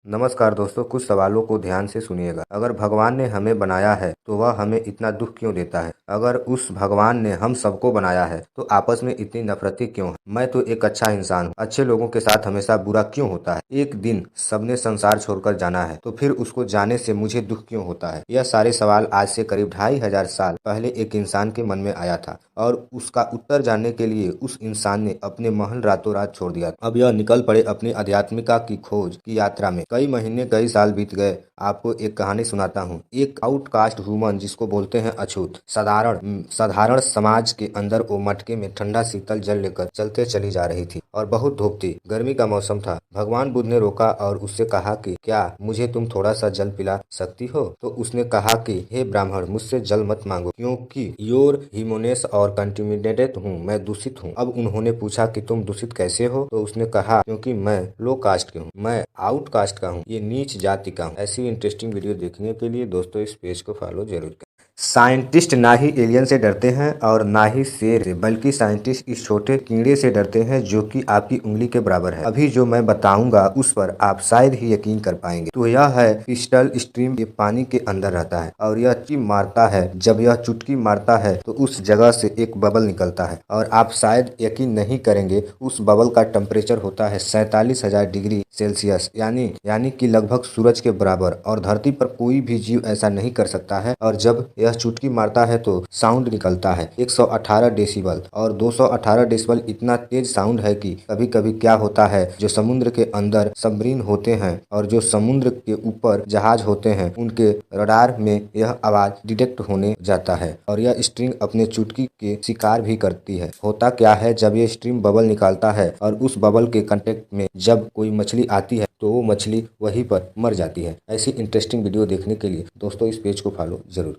नमस्कार दोस्तों, कुछ सवालों को ध्यान से सुनिएगा। अगर भगवान ने हमें बनाया है तो वह हमें इतना दुख क्यों देता है? अगर उस भगवान ने हम सबको बनाया है तो आपस में इतनी नफरतें क्यों है? मैं तो एक अच्छा इंसान हूँ, अच्छे लोगों के साथ हमेशा बुरा क्यों होता है? एक दिन सबने संसार छोड़कर जाना है तो फिर उसको जाने से मुझे दुख क्यों होता है? यह सारे सवाल आज से करीब 2500 साल पहले एक इंसान के मन में आया था और उसका उत्तर जानने के लिए उस इंसान ने अपने महल रातों रात छोड़ दिया। अब यह निकल पड़े अपनी आध्यात्मिका की खोज की यात्रा में। कई महीने कई साल बीत गए। आपको एक कहानी सुनाता हूँ। एक आउटकास्ट वुमन, जिसको बोलते हैं अछूत, साधारण समाज के अंदर वो मटके में ठंडा शीतल जल लेकर चलते चली जा रही थी और बहुत धूप थी। गर्मी का मौसम था। भगवान बुद्ध ने रोका और उससे कहा कि क्या मुझे तुम थोड़ा सा जल पिला सकती हो? तो उसने कहा कि हे ब्राह्मण, मुझसे जल मत मांगो क्योंकि योर ह्यूमनेस और कंटिमिनेटेड हूँ, मैं दूषित हूँ। अब उन्होंने पूछा कि तुम दूषित कैसे हो? तो उसने कहा क्योंकि मैं लो कास्ट के हूँ, मैं आउटकास्ट का हूँ, ये नीच जाति का हूँ। ऐसी इंटरेस्टिंग वीडियो देखने के लिए दोस्तों इस पेज को फॉलो जरूर करें। साइंटिस्ट ना ही एलियन से डरते हैं और ना ही शेर से, बल्कि साइंटिस्ट इस छोटे कीड़े से डरते हैं जो कि आपकी उंगली के बराबर है। अभी जो मैं बताऊंगा उस पर आप शायद ही यकीन कर पाएंगे। तो यह है पिस्टल स्ट्रीम। ये पानी के अंदर रहता है और यह चुटकी मारता है। जब यह चुटकी मारता है तो उस जगह से एक बबल निकलता है और आप शायद यकीन नहीं करेंगे, उस बबल का टेम्परेचर होता है 47,000 डिग्री सेल्सियस, यानी कि लगभग सूरज के बराबर। और धरती पर कोई भी जीव ऐसा नहीं कर सकता है। और जब यह चुटकी मारता है तो साउंड निकलता है 118 डेसिबल। और 218 डेसिबल इतना तेज साउंड है कि कभी कभी क्या होता है, जो समुद्र के अंदर सबमरीन होते हैं और जो समुद्र के ऊपर जहाज होते हैं, उनके रडार में यह आवाज डिटेक्ट होने जाता है और यह स्ट्रिंग अपने चुटकी के शिकार भी करती है। होता क्या है, जब ये स्ट्रिंग बबल निकालता है और उस बबल के कांटेक्ट में जब कोई मछली आती है तो वो मछली वहीं पर मर जाती है। ऐसी इंटरेस्टिंग वीडियो देखने के लिए दोस्तों इस पेज को फॉलो जरूर।